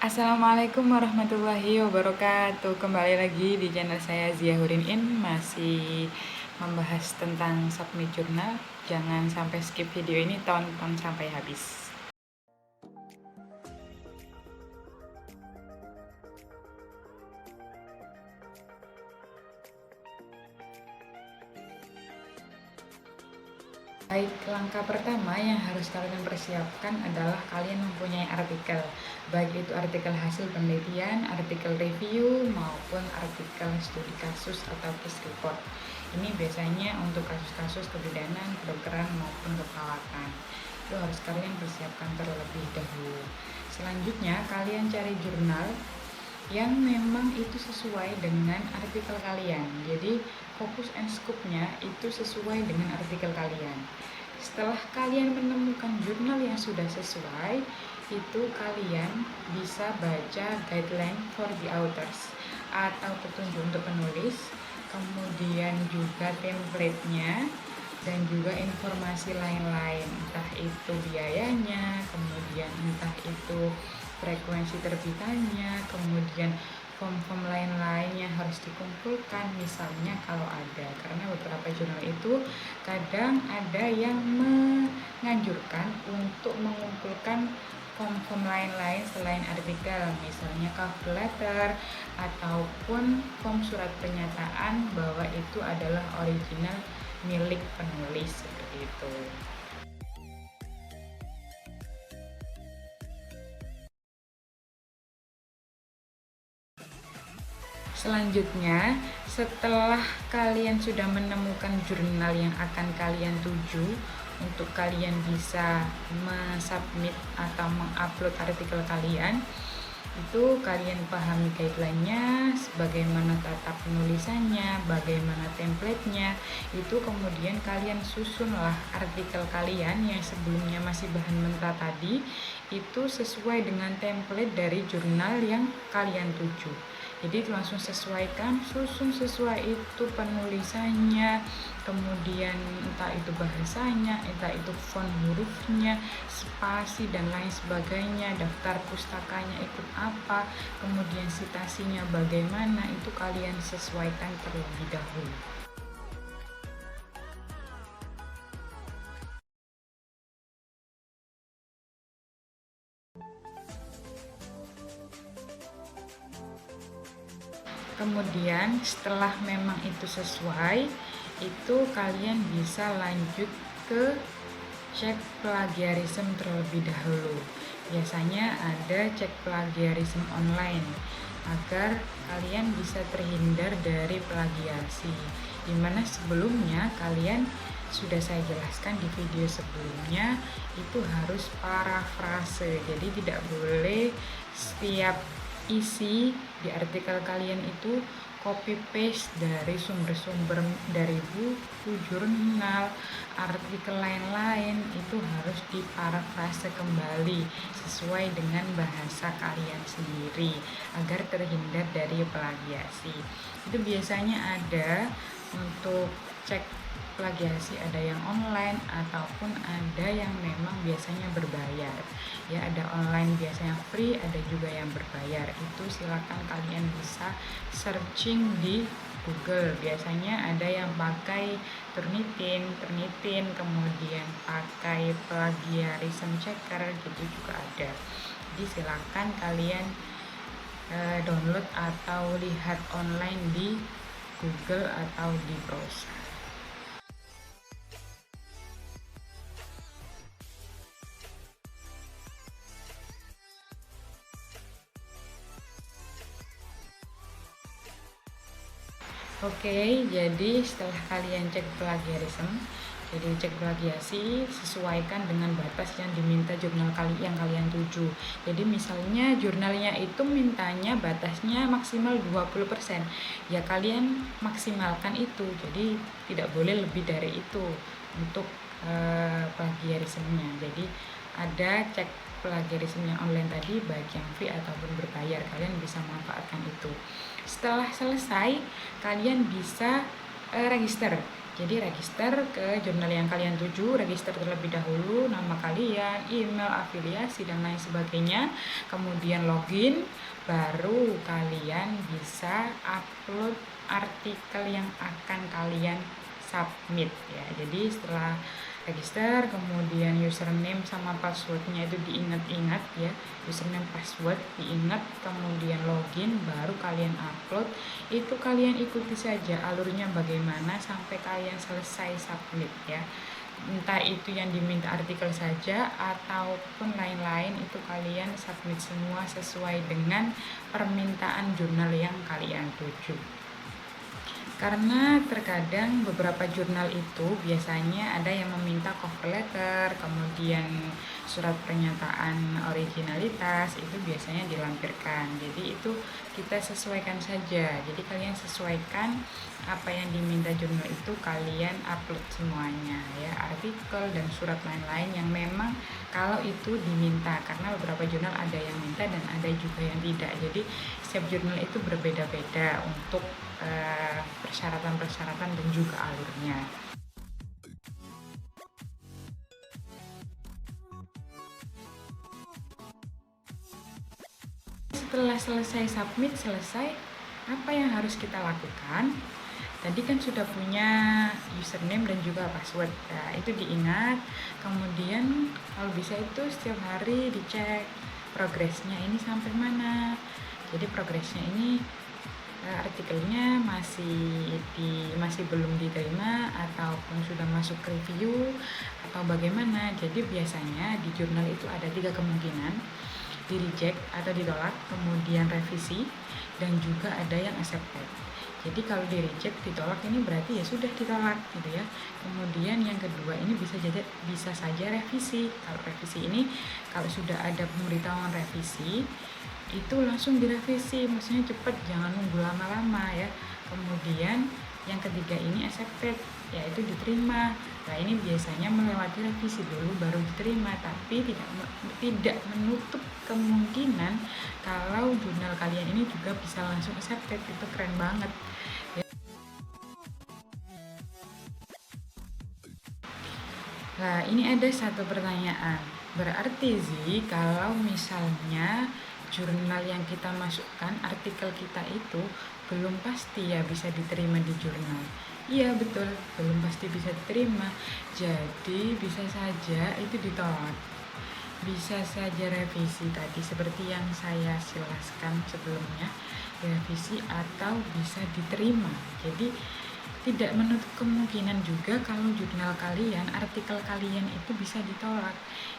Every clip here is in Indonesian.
Assalamualaikum warahmatullahi wabarakatuh. Kembali lagi di channel saya Zia Hurinin, masih membahas tentang submit jurnal. Jangan sampai skip video ini, tonton sampai habis. Baik, langkah pertama yang harus kalian persiapkan adalah kalian mempunyai artikel. Baik itu artikel hasil penelitian, artikel review, maupun artikel studi kasus atau case report. Ini biasanya untuk kasus-kasus kebidanan, kedokteran, maupun keperawatan. Itu harus kalian persiapkan terlebih dahulu. Selanjutnya, kalian cari jurnal yang memang itu sesuai dengan artikel kalian. Jadi fokus and scope-nya itu sesuai dengan artikel kalian. Setelah kalian menemukan jurnal yang sudah sesuai, itu kalian bisa baca guideline for the authors atau petunjuk untuk penulis, kemudian juga template-nya, dan juga informasi lain-lain, entah itu biayanya, kemudian entah itu frekuensi terbitannya, kemudian form-form lain-lain yang harus dikumpulkan, misalnya kalau ada, karena beberapa jurnal itu kadang ada yang menganjurkan untuk mengumpulkan form-form lain-lain selain artikel, misalnya cover letter ataupun form surat pernyataan bahwa itu adalah original milik penulis, seperti itu. Selanjutnya, setelah kalian sudah menemukan jurnal yang akan kalian tuju untuk kalian bisa submit atau mengupload artikel kalian, itu kalian pahami guideline-nya, bagaimana tata penulisannya, bagaimana template-nya, itu kemudian kalian susunlah artikel kalian yang sebelumnya masih bahan mentah tadi, itu sesuai dengan template dari jurnal yang kalian tuju. Jadi langsung sesuaikan, susun sesuai itu penulisannya, kemudian entah itu bahasanya, entah itu font hurufnya, spasi dan lain sebagainya, daftar pustakanya ikut apa, kemudian citasinya bagaimana, itu kalian sesuaikan terlebih dahulu. Kemudian setelah memang itu sesuai, itu kalian bisa lanjut ke cek plagiarisme terlebih dahulu. Biasanya ada cek plagiarisme online agar kalian bisa terhindar dari plagiasi, dimana sebelumnya kalian sudah saya jelaskan di video sebelumnya, itu harus parafrase. Jadi tidak boleh setiap isi di artikel kalian itu copy paste dari sumber-sumber, dari buku, jurnal, artikel lain-lain, itu harus diparafrase kembali sesuai dengan bahasa kalian sendiri agar terhindar dari plagiasi. Itu biasanya ada untuk cek plagiasi, ada yang online ataupun ada yang memang biasanya berbayar. Ya, ada online biasanya free, ada juga yang berbayar. Itu silakan kalian bisa searching di Google. Biasanya ada yang pakai Turnitin, kemudian pakai plagiarism checker, gitu juga ada. Jadi silakan kalian download atau lihat online di Google atau di browser. Oke, jadi setelah kalian cek plagiarisme, jadi cek plagiasi, sesuaikan dengan batas yang diminta jurnal yang kalian tuju. Jadi misalnya jurnalnya itu mintanya batasnya maksimal 20%, ya kalian maksimalkan itu. Jadi tidak boleh lebih dari itu untuk plagiarismenya. Jadi ada cek plagiarismenya online tadi, baik yang free ataupun berbayar, kalian bisa manfaatkan itu. Setelah selesai, kalian bisa register. Jadi register ke jurnal yang kalian tuju, register terlebih dahulu, nama kalian, email, afiliasi, dan lain sebagainya. Kemudian login, baru kalian bisa upload artikel yang akan kalian submit ya. Jadi setelah register, kemudian username sama passwordnya itu diingat-ingat ya, username password diingat, kemudian login, baru kalian upload. Itu kalian ikuti saja alurnya bagaimana sampai kalian selesai submit ya, entah itu yang diminta artikel saja ataupun lain-lain, itu kalian submit semua sesuai dengan permintaan jurnal yang kalian tuju. Karena terkadang beberapa jurnal itu biasanya ada yang meminta cover letter, kemudian surat pernyataan originalitas itu biasanya dilampirkan. Jadi itu kita sesuaikan saja. Jadi kalian sesuaikan apa yang diminta jurnal itu, kalian upload semuanya ya, artikel dan surat lain-lain yang memang kalau itu diminta. Karena beberapa jurnal ada yang minta dan ada juga yang tidak. Jadi setiap jurnal itu berbeda-beda untuk persyaratan-persyaratan dan juga alurnya. Setelah selesai submit, apa yang harus kita lakukan? Tadi kan sudah punya username dan juga password. Nah, itu diingat. Kemudian kalau bisa itu setiap hari dicek progresnya ini sampai mana. Jadi progresnya ini artikelnya masih belum diterima ataupun sudah masuk review atau bagaimana. Jadi biasanya di jurnal itu ada 3 kemungkinan, di reject atau ditolak, kemudian revisi, dan juga ada yang accepted. Jadi kalau di reject, ditolak, ini berarti ya sudah ditolak gitu ya. Kemudian yang kedua ini bisa saja revisi. Kalau revisi ini kalau sudah ada pemberitahuan revisi itu langsung direvisi, maksudnya cepat, jangan nunggu lama-lama ya. Kemudian yang ketiga ini accepted, yaitu diterima. Nah ini biasanya melewati revisi dulu baru diterima, tapi tidak menutup kemungkinan kalau jurnal kalian ini juga bisa langsung accepted. Itu keren banget ya. Nah ini ada satu pertanyaan, berarti sih kalau misalnya jurnal yang kita masukkan, artikel kita itu belum pasti ya bisa diterima di jurnal. Iya betul, belum pasti bisa diterima. Jadi bisa saja itu ditolak, bisa saja revisi tadi seperti yang saya jelaskan sebelumnya, revisi atau bisa diterima. Jadi tidak menutup kemungkinan juga kalau jurnal kalian, artikel kalian itu bisa ditolak.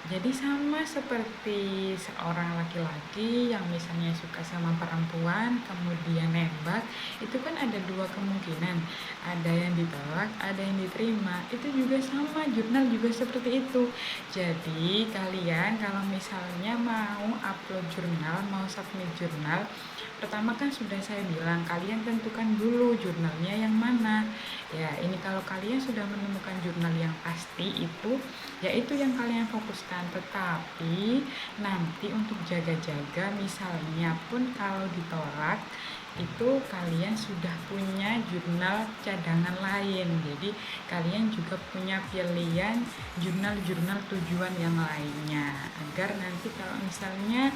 Jadi sama seperti seorang laki-laki yang misalnya suka sama perempuan kemudian nembak, itu kan ada 2 kemungkinan, ada yang ditolak, ada yang diterima. Itu juga sama, jurnal juga seperti itu. Jadi kalian kalau misalnya mau upload jurnal, mau submit jurnal, pertama kan sudah saya bilang kalian tentukan dulu jurnalnya yang mana ya. Ini kalau kalian sudah menemukan jurnal yang pasti itu, yaitu yang kalian fokuskan. Tetapi nanti untuk jaga-jaga, misalnya pun kalau ditolak, itu kalian sudah punya jurnal cadangan lain. Jadi kalian juga punya pilihan jurnal-jurnal tujuan yang lainnya, agar nanti kalau misalnya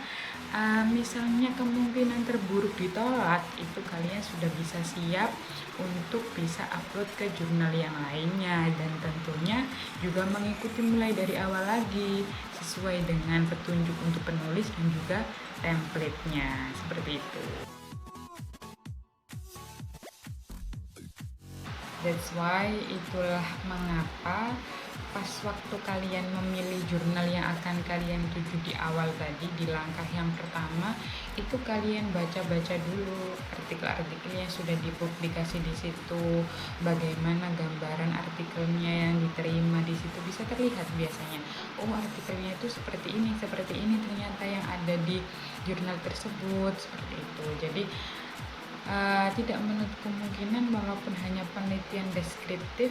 kemungkinan terburuk ditolak, itu kalian sudah bisa siap untuk bisa upload ke jurnal yang lainnya, dan tentunya juga mengikuti mulai dari awal lagi sesuai dengan petunjuk untuk penulis dan juga template-nya, seperti itu. That's why, itulah mengapa pas waktu kalian memilih jurnal yang akan kalian tuju di awal tadi, di langkah yang pertama, itu kalian baca-baca dulu artikel-artikel yang sudah dipublikasi di situ, bagaimana gambaran artikelnya yang diterima di situ, bisa terlihat biasanya. Oh, artikelnya itu seperti ini ternyata yang ada di jurnal tersebut, seperti itu. Jadi tidak menutup kemungkinan walaupun hanya penelitian deskriptif,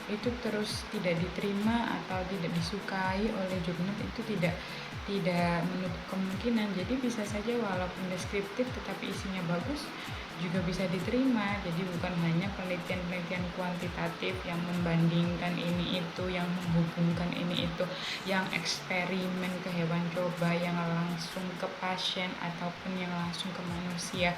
itu terus tidak diterima atau tidak disukai oleh jurnal, itu tidak menutup kemungkinan. Jadi bisa saja walaupun deskriptif tetapi isinya bagus juga bisa diterima. Jadi bukan hanya penelitian-penelitian kuantitatif yang membandingkan ini itu, yang menghubungkan ini itu, yang eksperimen ke hewan coba, yang langsung ke pasien ataupun yang langsung ke manusia.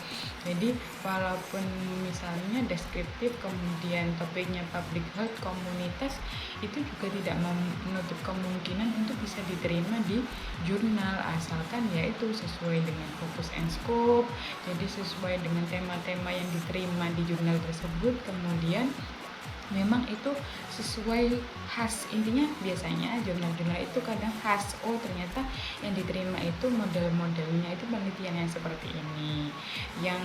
Jadi walaupun misalnya deskriptif kemudian topiknya public health, komunitas, itu juga tidak menutup kemungkinan untuk bisa diterima di jurnal, asalkan yaitu sesuai dengan fokus and scope, jadi sesuai dengan tema-tema yang diterima di jurnal tersebut, kemudian memang itu sesuai khas. Intinya biasanya jurnal-jurnal itu kadang khas, oh ternyata yang diterima itu model-modelnya itu penelitian yang seperti ini, yang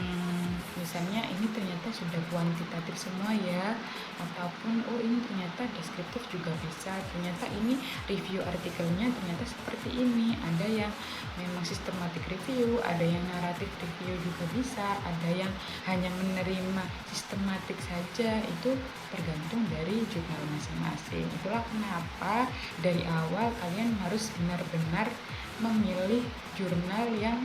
misalnya ini ternyata sudah kuantitatif semua ya, ataupun oh ini ternyata deskriptif juga bisa, ternyata ini review artikelnya ternyata seperti ini. Ada yang memang sistematik review, ada yang naratif review juga bisa, ada yang hanya menerima sistematik saja, itu tergantung dari jurnal masing-masing. Itulah kenapa dari awal kalian harus benar-benar memilih jurnal yang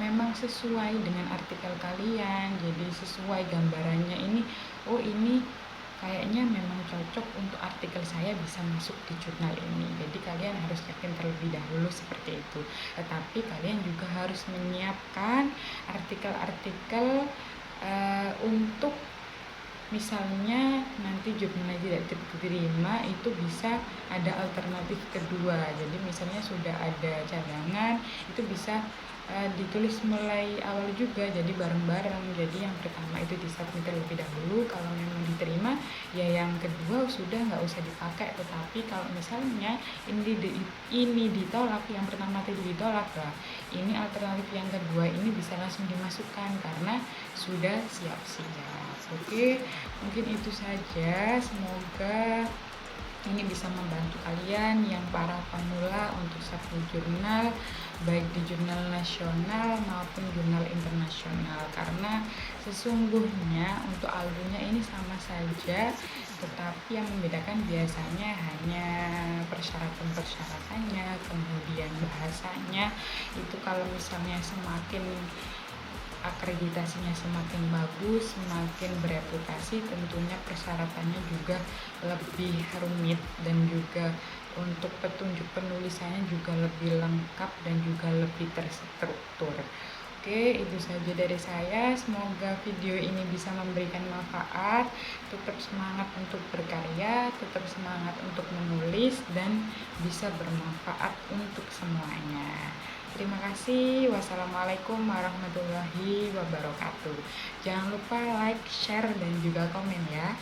memang sesuai dengan artikel kalian. Jadi sesuai gambarannya ini, oh ini kayaknya memang cocok untuk artikel saya, bisa masuk di jurnal ini. Jadi kalian harus yakin terlebih dahulu seperti itu. Tetapi kalian juga harus menyiapkan artikel-artikel untuk misalnya nanti jurnalnya tidak diterima, itu bisa ada alternatif kedua. Jadi misalnya sudah ada cadangan, itu bisa ditulis mulai awal juga, jadi bareng-bareng. Jadi yang pertama itu disubmit terlebih dahulu, kalau memang diterima ya yang kedua sudah nggak usah dipakai. Tetapi kalau misalnya ini ditolak, yang pertama tadi ditolak, lah ini alternatif yang kedua ini bisa langsung dimasukkan karena sudah siap-siap. Oke, mungkin itu saja, semoga ini bisa membantu kalian yang para pemula untuk submit jurnal, baik di jurnal nasional maupun jurnal internasional. Karena sesungguhnya untuk algonya ini sama saja, tetapi yang membedakan biasanya hanya persyaratan-persyaratannya, kemudian bahasanya. Itu kalau misalnya semakin akreditasinya semakin bagus, semakin bereputasi, tentunya persyaratannya juga lebih rumit, dan juga untuk petunjuk penulisannya juga lebih lengkap dan juga lebih terstruktur. Oke, itu saja dari saya. Semoga video ini bisa memberikan manfaat. Tetap semangat untuk berkarya, tetap semangat untuk menulis, dan bisa bermanfaat untuk semuanya. Terima kasih. Wassalamualaikum warahmatullahi wabarakatuh. Jangan lupa like, share, dan juga komen ya.